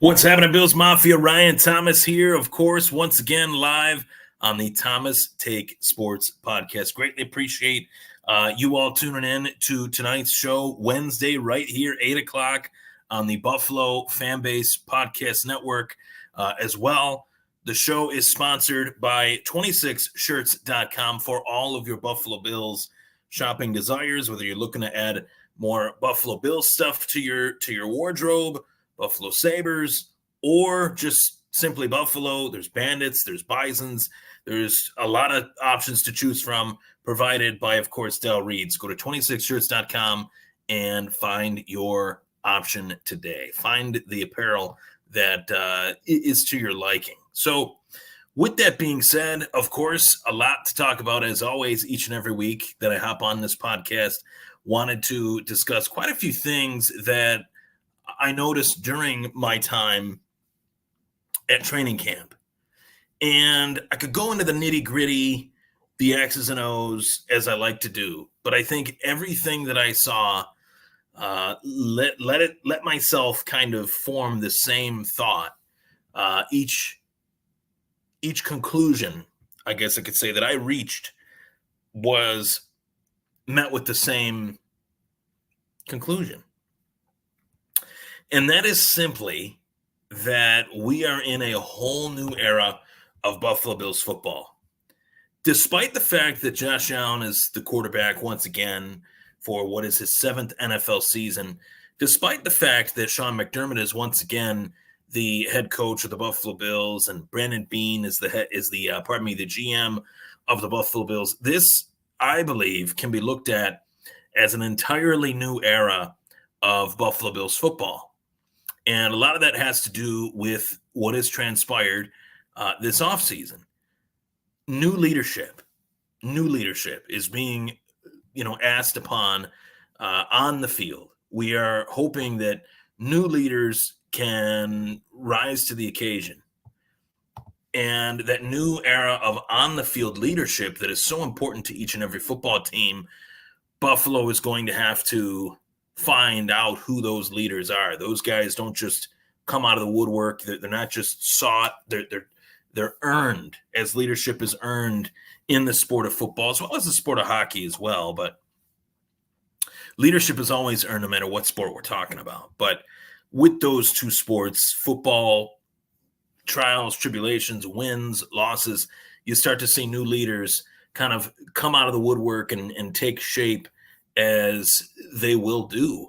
What's happening, Bills Mafia? Ryan Thomas here, of course, once again live on the Thomas Take Sports podcast. Greatly appreciate you all tuning in to tonight's show, Wednesday, right here, 8 o'clock on the Buffalo Fanbase Podcast Network as well. The show is sponsored by 26shirts.com for all of your Buffalo Bills shopping desires, whether you're looking to add more Buffalo Bills stuff to your wardrobe, Buffalo Sabres, or just simply Buffalo. There's Bandits, there's Bisons, there's a lot of options to choose from, provided by, of course, Del Reeds. Go to 26shirts.com and find your option today. Find the apparel that is to your liking. So with that being said, of course, a lot to talk about, as always, each and every week that I hop on this podcast. Wanted to discuss quite a few things that I noticed during my time at training camp. And I could go into the nitty-gritty, the X's and O's, as I like to do. But I think everything that I saw, let myself kind of form the same thought. Each conclusion, I guess I could say, that I reached was met with the same conclusion. And that is simply that we are in a whole new era of Buffalo Bills football. Despite the fact that Josh Allen is the quarterback once again for what is his 7th NFL season, despite the fact that Sean McDermott is once again the head coach of the Buffalo Bills and Brandon Beane is the GM of the Buffalo Bills, this, I believe, can be looked at as an entirely new era of Buffalo Bills football. And a lot of that has to do with what has transpired this offseason. New leadership is being, asked upon on the field. We are hoping that new leaders can rise to the occasion. And that new era of on-the-field leadership that is so important to each and every football team, Buffalo is going to have to find out who those leaders are. Those guys don't just come out of the woodwork. They're not just sought. They're earned, as leadership is earned in the sport of football, as well as the sport of hockey as well. But leadership is always earned no matter what sport we're talking about. But with those two sports, football, trials, tribulations, wins, losses, you start to see new leaders kind of come out of the woodwork and take shape, as they will do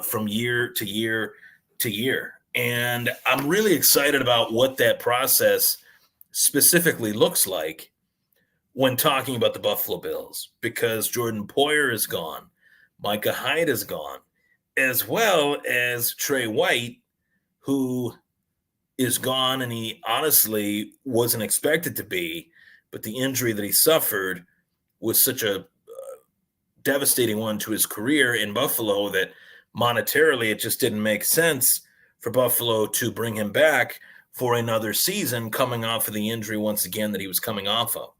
from year to year to year. And I'm really excited about what that process specifically looks like when talking about the Buffalo Bills, because Jordan Poyer is gone, Micah Hyde is gone, as well as Trey White, who is gone, and he honestly wasn't expected to be, but the injury that he suffered was such a devastating one to his career in Buffalo that monetarily it just didn't make sense for Buffalo to bring him back for another season, coming off of the injury once again that he was coming off of.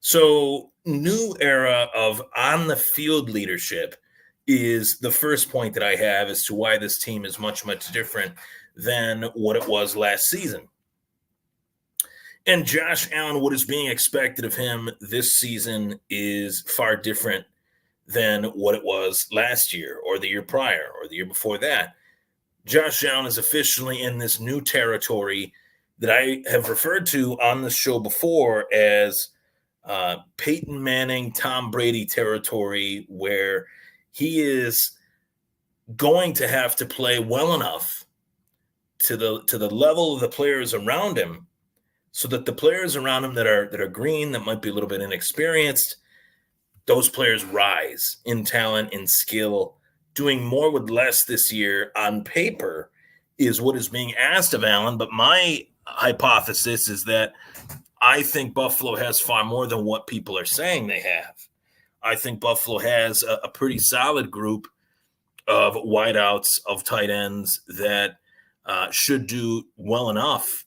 So, new era of on-the-field leadership is the first point that I have as to why this team is much, much different than what it was last season. And Josh Allen, what is being expected of him this season is far different than what it was last year or the year prior or the year before that. Josh Allen is officially in this new territory that I have referred to on this show before as Peyton Manning, Tom Brady territory, where he is going to have to play well enough to the level of the players around him, so that the players around him that are green, that might be a little bit inexperienced, those players rise in talent, in skill. Doing more with less this year on paper is what is being asked of Allen. But my hypothesis is that I think Buffalo has far more than what people are saying they have. I think Buffalo has a pretty solid group of wideouts, of tight ends that should do well enough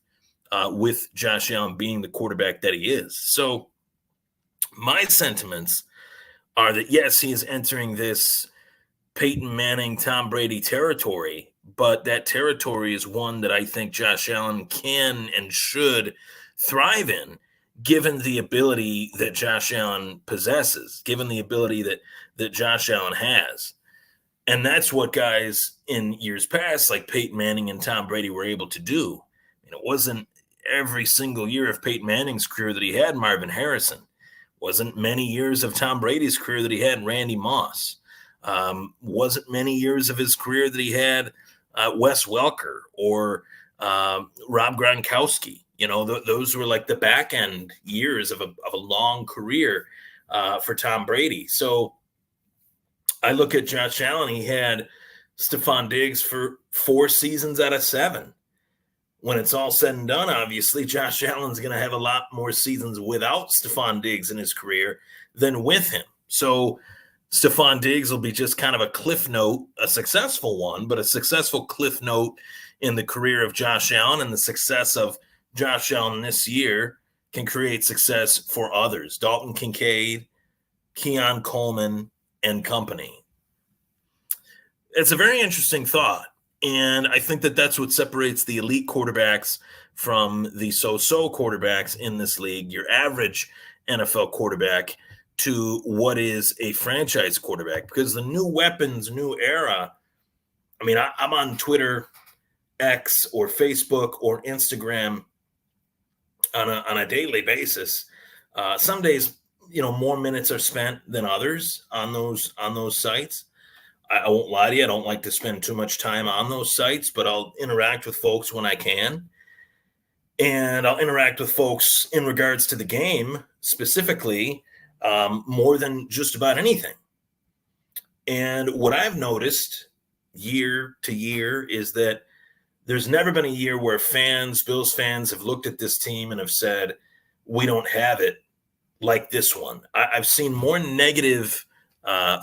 with Josh Allen being the quarterback that he is. So my sentiments are that, yes, he is entering this Peyton Manning, Tom Brady territory, but that territory is one that I think Josh Allen can and should thrive in, given the ability that Josh Allen possesses, given the ability that Josh Allen has. And that's what guys in years past, like Peyton Manning and Tom Brady, were able to do. And it wasn't every single year of Peyton Manning's career that he had Marvin Harrison. Wasn't many years of Tom Brady's career that he had Randy Moss. Wasn't many years of his career that he had Wes Welker or Rob Gronkowski. Those were like the back end years of a long career for Tom Brady. So I look at Josh Allen. He had Stephon Diggs for 4 seasons out of 7. When it's all said and done, obviously, Josh Allen's going to have a lot more seasons without Stephon Diggs in his career than with him. So Stephon Diggs will be just kind of a cliff note, a successful one, but a successful cliff note in the career of Josh Allen, and the success of Josh Allen this year can create success for others. Dalton Kincaid, Keon Coleman, and company. It's a very interesting thought. And I think that that's what separates the elite quarterbacks from the so-so quarterbacks in this league, your average NFL quarterback, to what is a franchise quarterback. Because the new weapons, new era, I mean, I'm on Twitter, X, or Facebook, or Instagram on a daily basis. Some days, more minutes are spent than others on those sites. I won't lie to you. I don't like to spend too much time on those sites, but I'll interact with folks when I can. And I'll interact with folks in regards to the game specifically more than just about anything. And what I've noticed year to year is that there's never been a year where Bills fans have looked at this team and have said, we don't have it like this one. I've seen more negative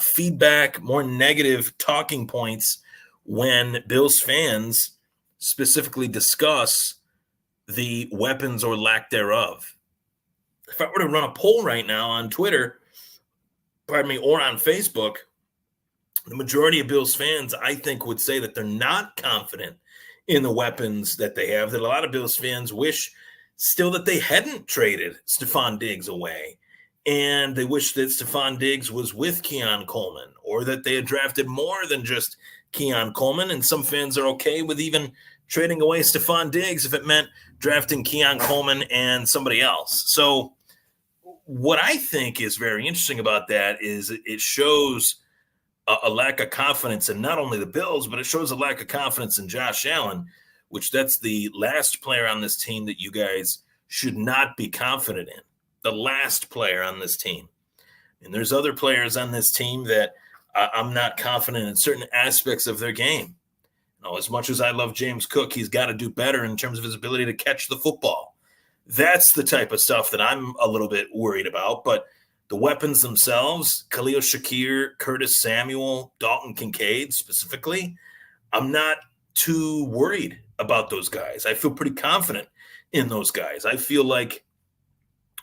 feedback, more negative talking points when Bills fans specifically discuss the weapons or lack thereof. If I were to run a poll right now on Twitter, or on Facebook, the majority of Bills fans, I think, would say that they're not confident in the weapons that they have, that a lot of Bills fans wish still that they hadn't traded Stephon Diggs away. And they wish that Stephon Diggs was with Keon Coleman, or that they had drafted more than just Keon Coleman. And some fans are okay with even trading away Stephon Diggs if it meant drafting Keon Coleman and somebody else. So what I think is very interesting about that is it shows a lack of confidence in not only the Bills, but it shows a lack of confidence in Josh Allen, which that's the last player on this team that you guys should not be confident in. The last player on this team. And there's other players on this team that I'm not confident in certain aspects of their game. As much as I love James Cook, he's got to do better in terms of his ability to catch the football. That's the type of stuff that I'm a little bit worried about. But the weapons themselves, Khalil Shakir, Curtis Samuel, Dalton Kincaid specifically, I'm not too worried about those guys. I feel pretty confident in those guys. I feel like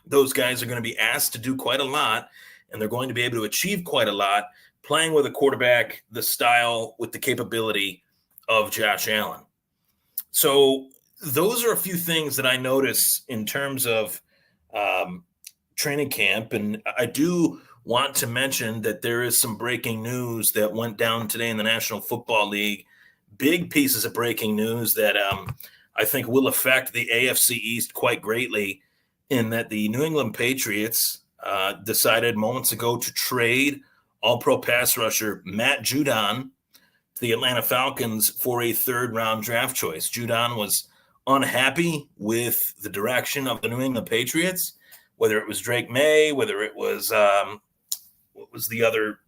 those guys are going to be asked to do quite a lot, and they're going to be able to achieve quite a lot playing with a quarterback, the style, with the capability of Josh Allen. So those are a few things that I notice in terms of training camp. And I do want to mention that there is some breaking news that went down today in the National Football League. Big pieces of breaking news that I think will affect the AFC East quite greatly, in that the New England Patriots decided moments ago to trade all-pro pass rusher Matt Judon to the Atlanta Falcons for a third-round draft choice. Judon was unhappy with the direction of the New England Patriots, whether it was Drake May, whether it was what was the other,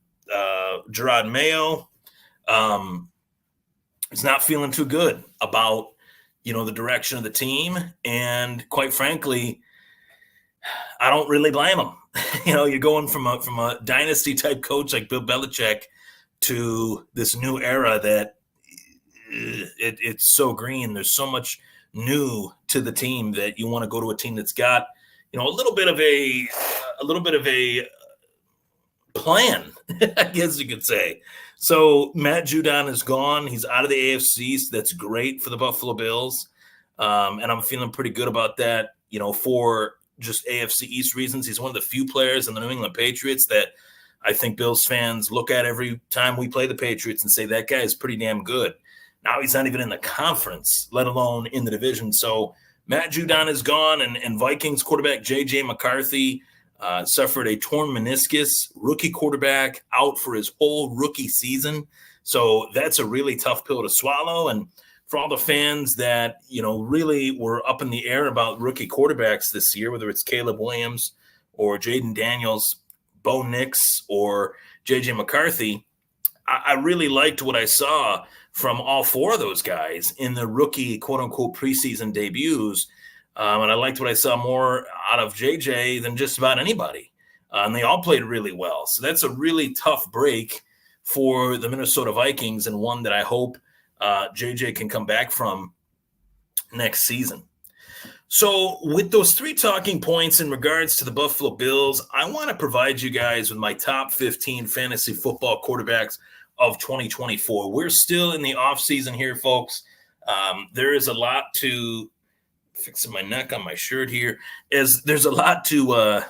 Gerard Mayo. He's not feeling too good about, the direction of the team. And quite frankly, I don't really blame him. You're going from a dynasty type coach like Bill Belichick to this new era that it's so green. There's so much new to the team that you want to go to a team that's got, a little bit of a plan, I guess you could say. So Matt Judon is gone. He's out of the AFC. So that's great for the Buffalo Bills. And I'm feeling pretty good about that, for just AFC East reasons. He's one of the few players in the New England Patriots that I think Bills fans look at every time we play the Patriots and say, that guy is pretty damn good. Now he's not even in the conference, let alone in the division. So Matt Judon is gone, and Vikings quarterback J.J. McCarthy suffered a torn meniscus, rookie quarterback out for his whole rookie season. So that's a really tough pill to swallow. And for all the fans that, really were up in the air about rookie quarterbacks this year, whether it's Caleb Williams or Jaden Daniels, Bo Nix, or J.J. McCarthy, I really liked what I saw from all four of those guys in the rookie, quote-unquote, preseason debuts. And I liked what I saw more out of JJ than just about anybody. And they all played really well. So that's a really tough break for the Minnesota Vikings, and one that I hope JJ can come back from next season. So with those three talking points in regards to the Buffalo Bills, I want to provide you guys with my top 15 fantasy football quarterbacks of 2024. We're still in the offseason here, folks. There is a lot to fixing my neck on my shirt here, as there's a lot to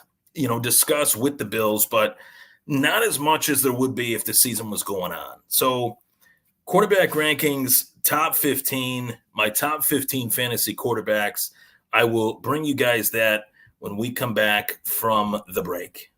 discuss with the Bills, but not as much as there would be if the season was going on. So quarterback rankings, top 15, my top 15 fantasy quarterbacks. I will bring you guys that when we come back from the break.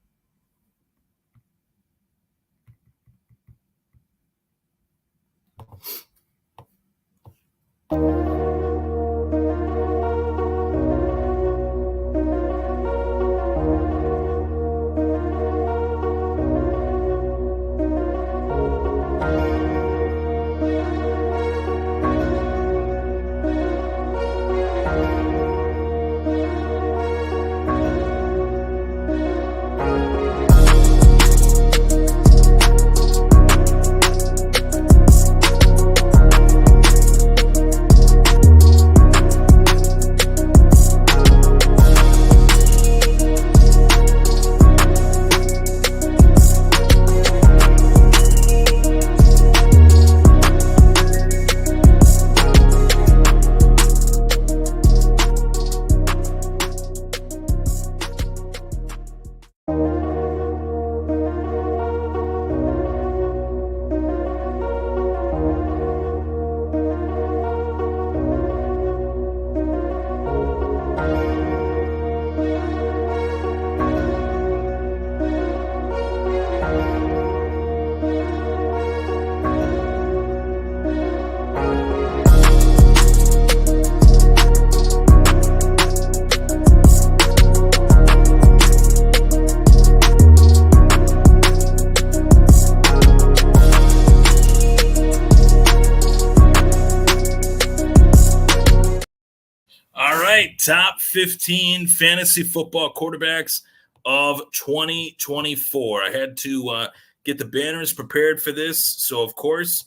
Top 15 fantasy football quarterbacks of 2024. I had to get the banners prepared for this. So, of course,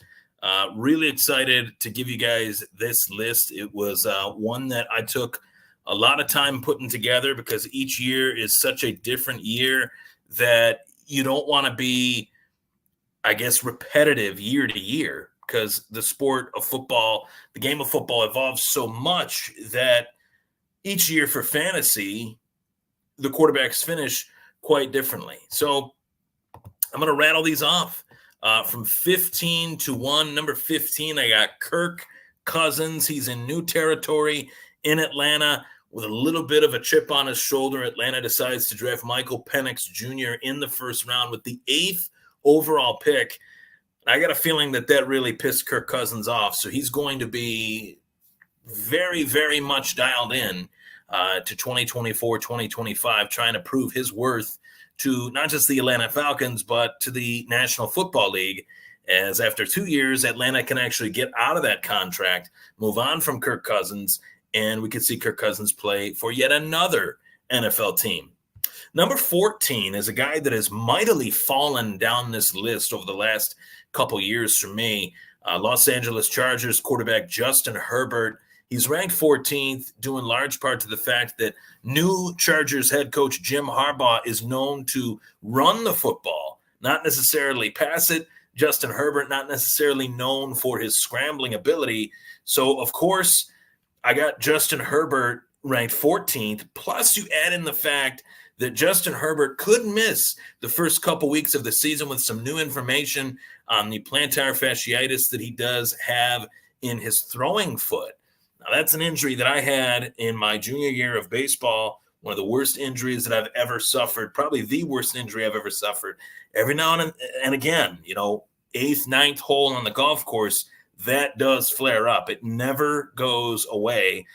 really excited to give you guys this list. It was one that I took a lot of time putting together, because each year is such a different year that you don't want to be, I guess, repetitive year to year, because the sport of football, the game of football, evolves so much that each year for fantasy, the quarterbacks finish quite differently. So I'm going to rattle these off from 15 to 1. Number 15, I got Kirk Cousins. He's in new territory in Atlanta with a little bit of a chip on his shoulder. Atlanta decides to draft Michael Penix Jr. in the first round with the 8th overall pick. I got a feeling that really pissed Kirk Cousins off. So he's going to be very, very much dialed in to 2024, 2025, trying to prove his worth to not just the Atlanta Falcons, but to the National Football League, as after 2 years, Atlanta can actually get out of that contract, move on from Kirk Cousins, and we could see Kirk Cousins play for yet another NFL team. Number 14 is a guy that has mightily fallen down this list over the last couple years for me. Los Angeles Chargers quarterback Justin Herbert. He's ranked 14th, due in large part to the fact that new Chargers head coach Jim Harbaugh is known to run the football, not necessarily pass it. Justin Herbert, not necessarily known for his scrambling ability. So, of course, I got Justin Herbert ranked 14th. Plus, you add in the fact that Justin Herbert could miss the first couple weeks of the season with some new information on the plantar fasciitis that he does have in his throwing foot. Now, that's an injury that I had in my junior year of baseball, one of the worst injuries that I've ever suffered, probably the worst injury I've ever suffered. Every now and again, eighth, ninth hole on the golf course, that does flare up. It never goes away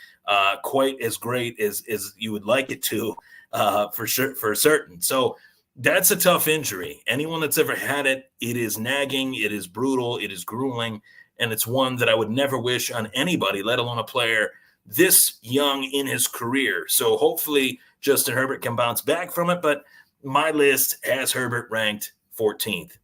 quite as great as you would like it to, for certain. So that's a tough injury. Anyone that's ever had it, it is nagging, it is brutal, it is grueling, and it's one that I would never wish on anybody, let alone a player this young in his career. So hopefully Justin Herbert can bounce back from it, but my list has Herbert ranked 14th.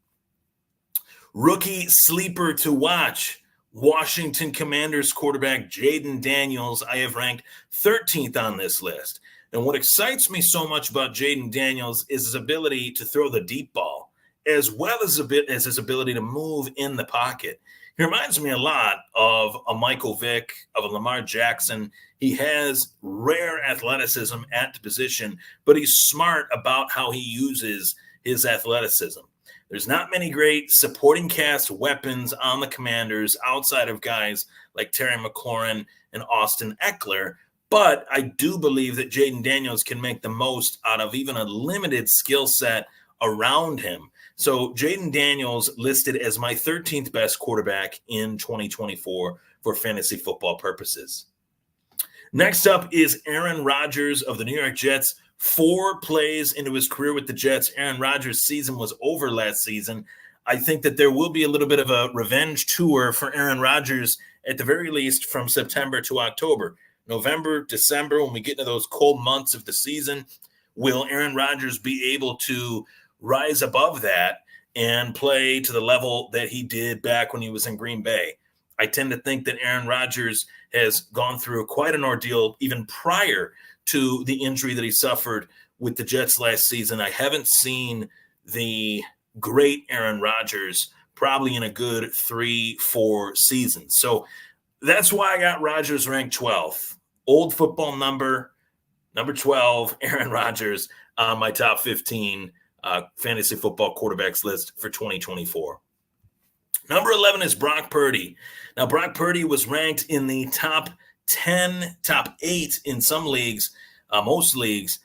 Rookie sleeper to watch, Washington Commanders quarterback Jayden Daniels. I have ranked 13th on this list. And what excites me so much about Jayden Daniels is his ability to throw the deep ball, as well as his ability to move in the pocket. He reminds me a lot of a Michael Vick, of a Lamar Jackson. He has rare athleticism at the position, but he's smart about how he uses his athleticism. There's not many great supporting cast weapons on the Commanders outside of guys like Terry McLaurin and Austin Eckler, but I do believe that Jayden Daniels can make the most out of even a limited skill set around him. So Jayden Daniels listed as my 13th best quarterback in 2024 for fantasy football purposes. Next up is Aaron Rodgers of the New York Jets. 4 plays into his career with the Jets. Aaron Rodgers' season was over last season. I think that there will be a little bit of a revenge tour for Aaron Rodgers, at the very least from September to October. November, December, when we get into those cold months of the season, will Aaron Rodgers be able to rise above that and play to the level that he did back when he was in Green Bay? I tend to think that Aaron Rodgers has gone through quite an ordeal even prior to the injury that he suffered with the Jets last season. I haven't seen the great Aaron Rodgers probably in a good 3-4 seasons. So that's why I got Rodgers ranked 12th. Old football number 12, Aaron Rodgers on my top 15 fantasy football quarterbacks list for 2024. Number 11 is Brock Purdy. Now, Brock Purdy was ranked in the top 10, top 8 in some leagues, most leagues,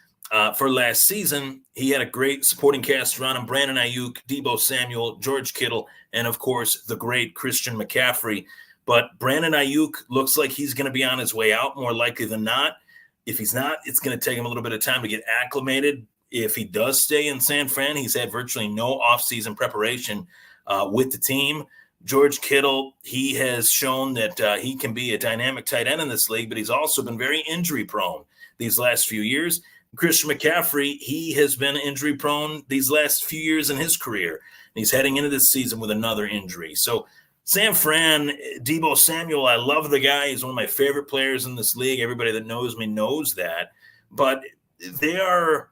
for last season. He had a great supporting cast around him: Brandon Ayuk, Deebo Samuel, George Kittle, and, of course, the great Christian McCaffrey. But Brandon Ayuk looks like he's going to be on his way out more likely than not. If he's not, it's going to take him a little bit of time to get acclimated. If he does stay in San Fran, he's had virtually no offseason preparation with the team. George Kittle, he has shown that he can be a dynamic tight end in this league, but he's also been very injury prone these last few years. Christian McCaffrey, he has been injury prone these last few years in his career. And he's heading into this season with another injury. So San Fran, Deebo Samuel, I love the guy. He's one of my favorite players in this league. Everybody that knows me knows that. But they are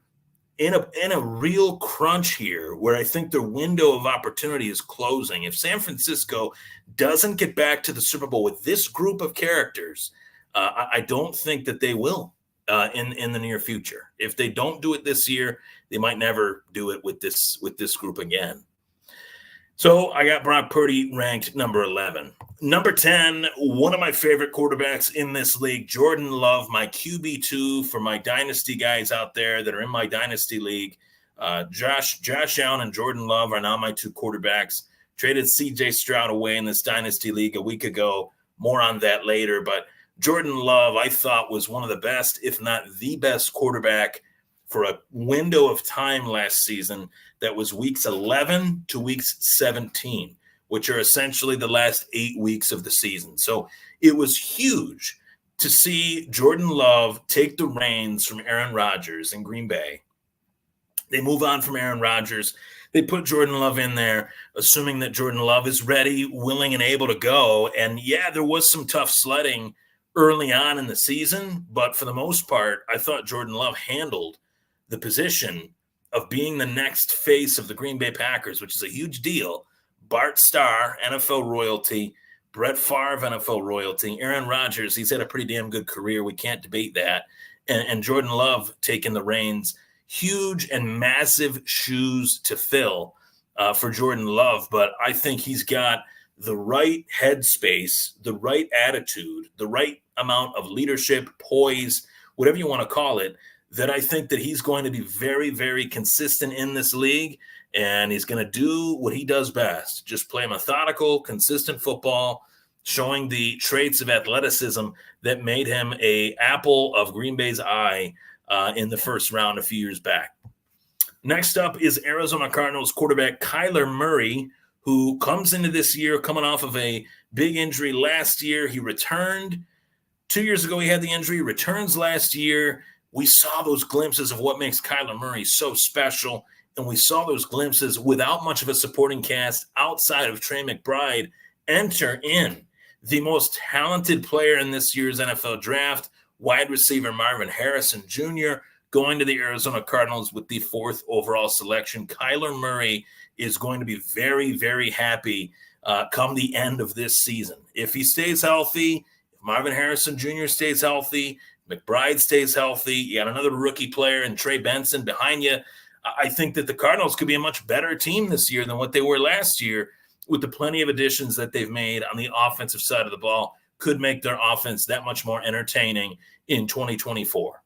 in a real crunch here, where I think their window of opportunity is closing. If San Francisco doesn't get back to the Super Bowl with this group of characters, I don't think that they will in the near future. If they don't do it this year, they might never do it with this group again. So I got Brock Purdy ranked number 11. Number 10, one of my favorite quarterbacks in this league, Jordan Love, my QB2 for my dynasty guys out there that are in my dynasty league. Josh Allen and Jordan Love are now my 2 quarterbacks. Traded CJ Stroud away in this dynasty league a week ago. More on that later. But Jordan Love, I thought, was one of the best, if not the best quarterback for a window of time last season that was weeks 11 to weeks 17, which are essentially the last 8 weeks of the season. So it was huge to see Jordan Love take the reins from Aaron Rodgers in Green Bay. They move on from Aaron Rodgers. They put Jordan Love in there, assuming that Jordan Love is ready, willing, and able to go. And yeah, there was some tough sledding early on in the season, but for the most part, I thought Jordan Love handled the position of being the next face of the Green Bay Packers, which is a huge deal. Bart Starr, NFL royalty. Brett Favre, NFL royalty. Aaron Rodgers, he's had a pretty damn good career. We can't debate that. And Jordan Love taking the reins. Huge and massive shoes to fill for Jordan Love, but I think he's got the right headspace, the right attitude, the right amount of leadership, poise, whatever you want to call it, that I think that he's going to be very, very consistent in this league, and he's going to do what he does best, just play methodical, consistent football, showing the traits of athleticism that made him an apple of Green Bay's eye in the first round a few years back. Next up is Arizona Cardinals quarterback Kyler Murray, who comes into this year coming off of a big injury last year. He returned. 2 years ago, he had the injury, returns last year. We saw those glimpses of what makes Kyler Murray so special, and we saw those glimpses without much of a supporting cast outside of Trey McBride enter in. The most talented player in this year's NFL draft, wide receiver Marvin Harrison Jr., going to the Arizona Cardinals with the 4th overall selection. Kyler Murray is going to be very, very happy come the end of this season. If he stays healthy, if Marvin Harrison Jr. stays healthy, McBride stays healthy, you got another rookie player and Trey Benson behind you, I think that the Cardinals could be a much better team this year than what they were last year, with the plenty of additions that they've made on the offensive side of the ball. Could make their offense that much more entertaining in 2024.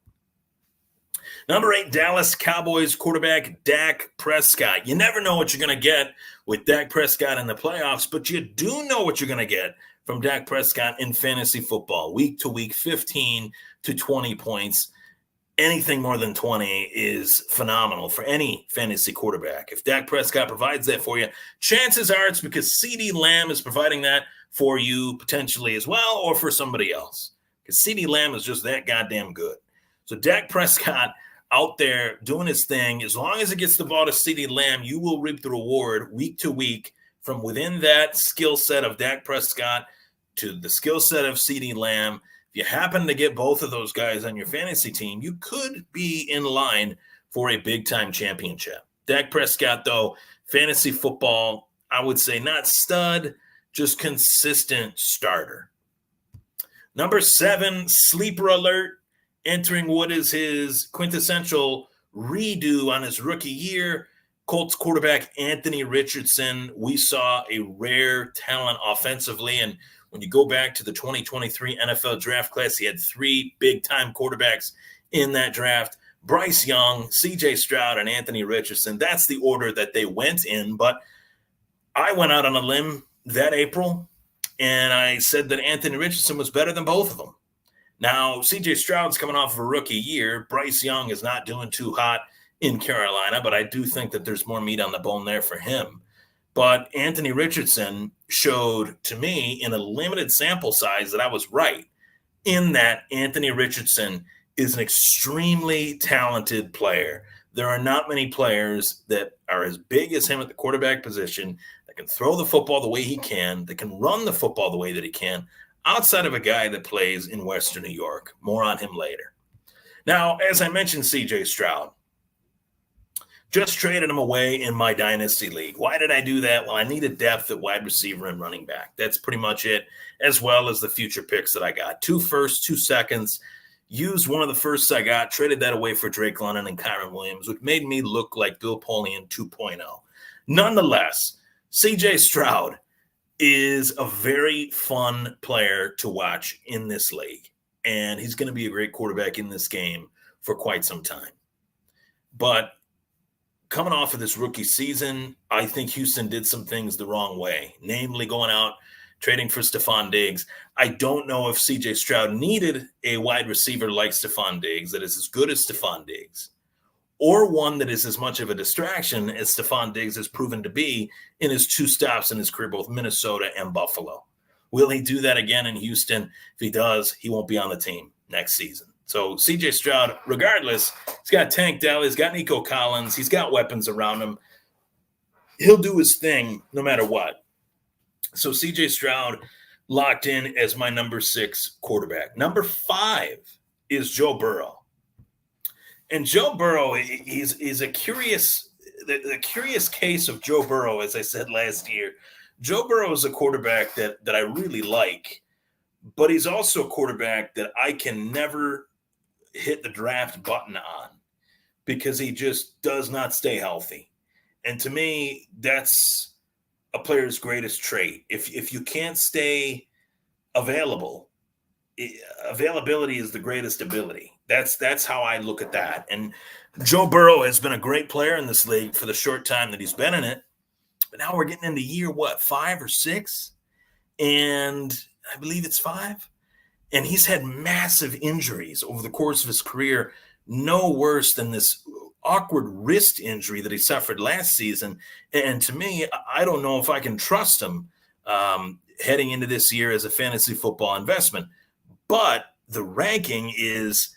Number 8, Dallas Cowboys quarterback Dak Prescott. You never know what you're going to get with Dak Prescott in the playoffs, but you do know what you're going to get from Dak Prescott in fantasy football. Week to week, 15 to 20 points. Anything more than 20 is phenomenal for any fantasy quarterback. If Dak Prescott provides that for you, chances are it's because CeeDee Lamb is providing that for you potentially as well, or for somebody else. Because CeeDee Lamb is just that goddamn good. So Dak Prescott out there doing his thing, as long as it gets the ball to CeeDee Lamb, you will reap the reward week to week from within that skill set of Dak Prescott to the skill set of CeeDee Lamb. If you happen to get both of those guys on your fantasy team, you could be in line for a big-time championship. Dak Prescott, though, fantasy football, I would say not stud, just consistent starter. Number 7, sleeper alert, entering what is his quintessential redo on his rookie year. Colts quarterback Anthony Richardson. We saw a rare talent offensively, and when you go back to the 2023 NFL draft class, he had 3 big-time quarterbacks in that draft. Bryce Young, C.J. Stroud, and Anthony Richardson. That's the order that they went in, but I went out on a limb that April, and I said that Anthony Richardson was better than both of them. Now, C.J. Stroud's coming off of a rookie year. Bryce Young is not doing too hot in Carolina, but I do think that there's more meat on the bone there for him. But Anthony Richardson showed to me in a limited sample size that I was right, in that Anthony Richardson is an extremely talented player. There are not many players that are as big as him at the quarterback position, that can throw the football the way he can, that can run the football the way that he can, outside of a guy that plays in Western New York. More on him later. Now, as I mentioned, C.J. Stroud, just traded him away in my dynasty league. Why did I do that? Well, I needed depth at wide receiver and running back. That's pretty much it, as well as the future picks that I got. 2 firsts, 2 seconds. Used one of the firsts I got, traded that away for Drake London and Kyron Williams, which made me look like Bill Polian 2.0. Nonetheless, C.J. Stroud is a very fun player to watch in this league, and he's going to be a great quarterback in this game for quite some time. But coming off of this rookie season, I think Houston did some things the wrong way, namely going out, trading for Stephon Diggs. I don't know if C.J. Stroud needed a wide receiver like Stephon Diggs that is as good as Stephon Diggs, or one that is as much of a distraction as Stephon Diggs has proven to be in his 2 stops in his career, both Minnesota and Buffalo. Will he do that again in Houston? If he does, he won't be on the team next season. So C.J. Stroud, regardless, he's got Tank Dell, he's got Nico Collins, he's got weapons around him. He'll do his thing no matter what. So C.J. Stroud locked in as my number 6 quarterback. Number 5 is Joe Burrow. And Joe Burrow, he's a curious, the curious case of Joe Burrow, as I said last year. Joe Burrow is a quarterback that I really like, but he's also a quarterback that I can never hit the draft button on because he just does not stay healthy. And to me, that's a player's greatest trait. If you can't stay available, availability is the greatest ability. That's how I look at that. And Joe Burrow has been a great player in this league for the short time that he's been in it. But now we're getting into year what, 5 or 6? And I believe it's 5. And he's had massive injuries over the course of his career, no worse than this awkward wrist injury that he suffered last season. And to me, I don't know if I can trust him heading into this year as a fantasy football investment. But the ranking is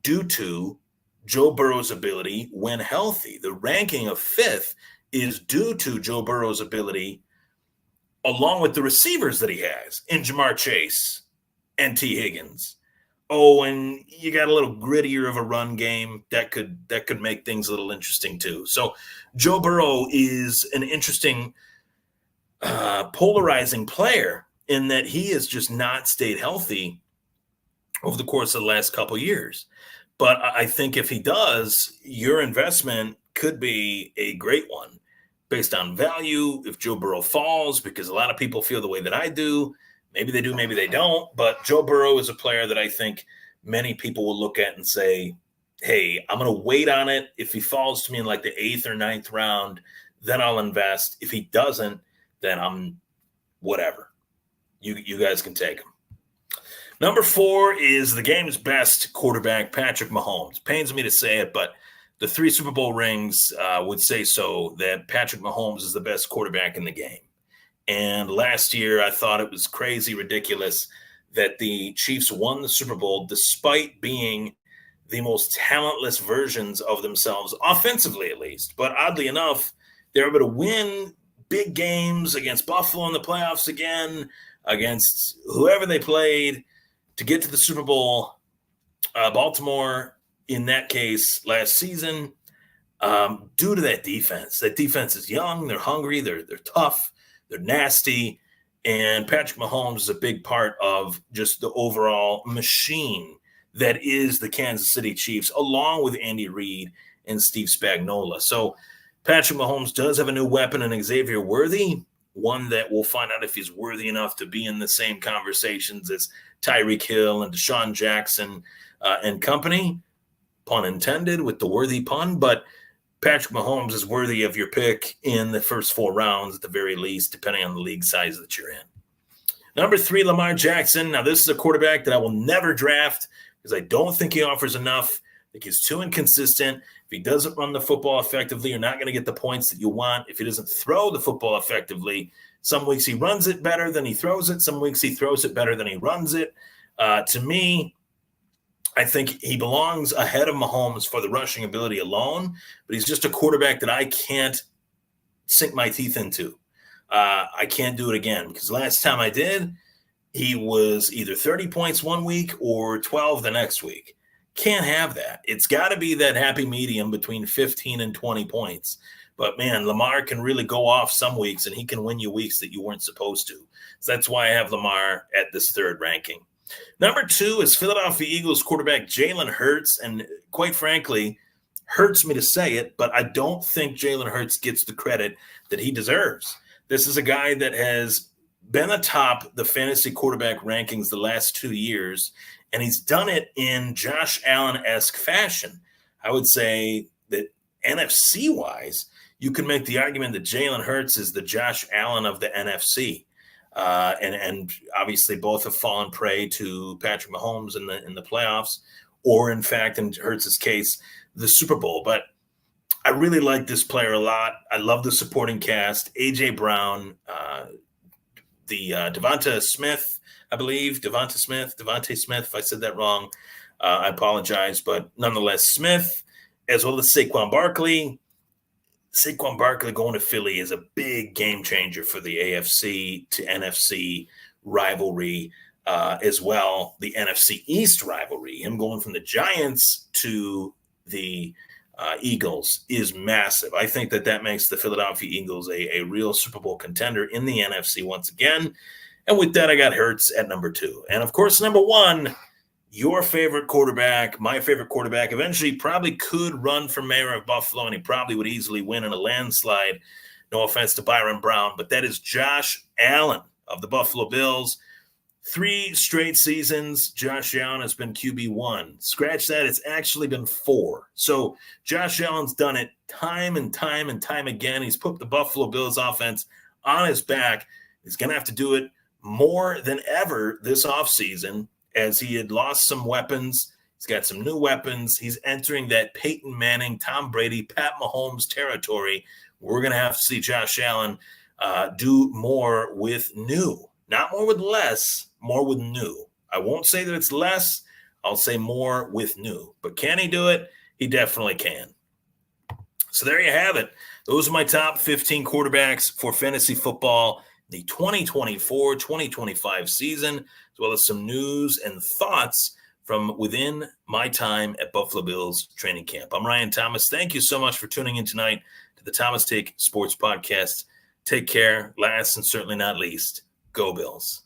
due to Joe Burrow's ability when healthy. The ranking of 5th is due to Joe Burrow's ability, along with the receivers that he has in Jamar Chase and T. Higgins. Oh, and you got a little grittier of a run game that could make things a little interesting too. So Joe Burrow is an interesting, polarizing player in that he has just not stayed healthy over the course of the last couple of years. But I think if he does, your investment could be a great one based on value. If Joe Burrow falls, because a lot of people feel the way that I do, maybe they do, maybe they don't. But Joe Burrow is a player that I think many people will look at and say, hey, I'm going to wait on it. If he falls to me in like the 8th or 9th round, then I'll invest. If he doesn't, then I'm whatever. You guys can take him. Number 4 is the game's best quarterback, Patrick Mahomes. Pains me to say it, but the 3 Super Bowl rings would say so, that Patrick Mahomes is the best quarterback in the game. And last year, I thought it was crazy, ridiculous that the Chiefs won the Super Bowl despite being the most talentless versions of themselves, offensively at least. But oddly enough, they were able to win big games against Buffalo in the playoffs again, against whoever they played, to get to the Super Bowl. Baltimore, in that case, last season, due to that defense. That defense is young, they're hungry, they're tough, they're nasty, and Patrick Mahomes is a big part of just the overall machine that is the Kansas City Chiefs, along with Andy Reid and Steve Spagnuolo. So Patrick Mahomes does have a new weapon in Xavier Worthy, one that we'll find out if he's worthy enough to be in the same conversations as Tyreek Hill and Deshaun Jackson and company, pun intended with the worthy pun. But Patrick Mahomes is worthy of your pick in the first 4 rounds at the very least, depending on the league size that you're in. Number 3, Lamar Jackson. Now, this is a quarterback that I will never draft because I don't think he offers enough. I think he's too inconsistent. If he doesn't run the football effectively, you're not going to get the points that you want. If he doesn't throw the football effectively, some weeks he runs it better than he throws it. Some weeks he throws it better than he runs it. To me, I think he belongs ahead of Mahomes for the rushing ability alone, but he's just a quarterback that I can't sink my teeth into. I can't do it again because last time I did, he was either 30 points one week or 12 the next week. Can't have that. It's got to be that happy medium between 15 and 20 points. But, man, Lamar can really go off some weeks, and he can win you weeks that you weren't supposed to. So that's why I have Lamar at this 3rd ranking. Number 2 is Philadelphia Eagles quarterback Jalen Hurts. And quite frankly, hurts me to say it, but I don't think Jalen Hurts gets the credit that he deserves. This is a guy that has been atop the fantasy quarterback rankings the last 2 years, and he's done it in Josh Allen-esque fashion. I would say that NFC-wise, you can make the argument that Jalen Hurts is the Josh Allen of the NFC. And obviously both have fallen prey to Patrick Mahomes in the playoffs, or in fact, in Hurts' case, the Super Bowl. But I really like this player a lot. I love the supporting cast. A.J. Brown, Devonta Smith, I believe. Devonta Smith, if I said that wrong, I apologize. But nonetheless, Smith, as well as Saquon Barkley. Saquon Barkley going to Philly is a big game changer for the AFC to NFC rivalry, as well, the NFC East rivalry. Him going from the Giants to the Eagles is massive. I think that makes the Philadelphia Eagles a real Super Bowl contender in the NFC once again. And with that, I got Hurts at number 2. And of course, number 1, your favorite quarterback, my favorite quarterback, eventually probably could run for mayor of Buffalo, and he probably would easily win in a landslide. No offense to Byron Brown, but that is Josh Allen of the Buffalo Bills. 3 straight seasons, Josh Allen has been QB1. Scratch that, it's actually been 4. So Josh Allen's done it time and time and time again. He's put the Buffalo Bills offense on his back. He's going to have to do it more than ever this offseason, as he had lost some weapons. He's got some new weapons. He's entering that Peyton Manning, Tom Brady, Pat Mahomes territory. We're going to have to see Josh Allen do more with new. Not more with less, more with new. I won't say that it's less. I'll say more with new. But can he do it? He definitely can. So there you have it. Those are my top 15 quarterbacks for fantasy football, the 2024-2025 season, as well as some news and thoughts from within my time at Buffalo Bills training camp. I'm Ryan Thomas. Thank you so much for tuning in tonight to the Thomas Take Sports Podcast. Take care. Last and certainly not least, go Bills.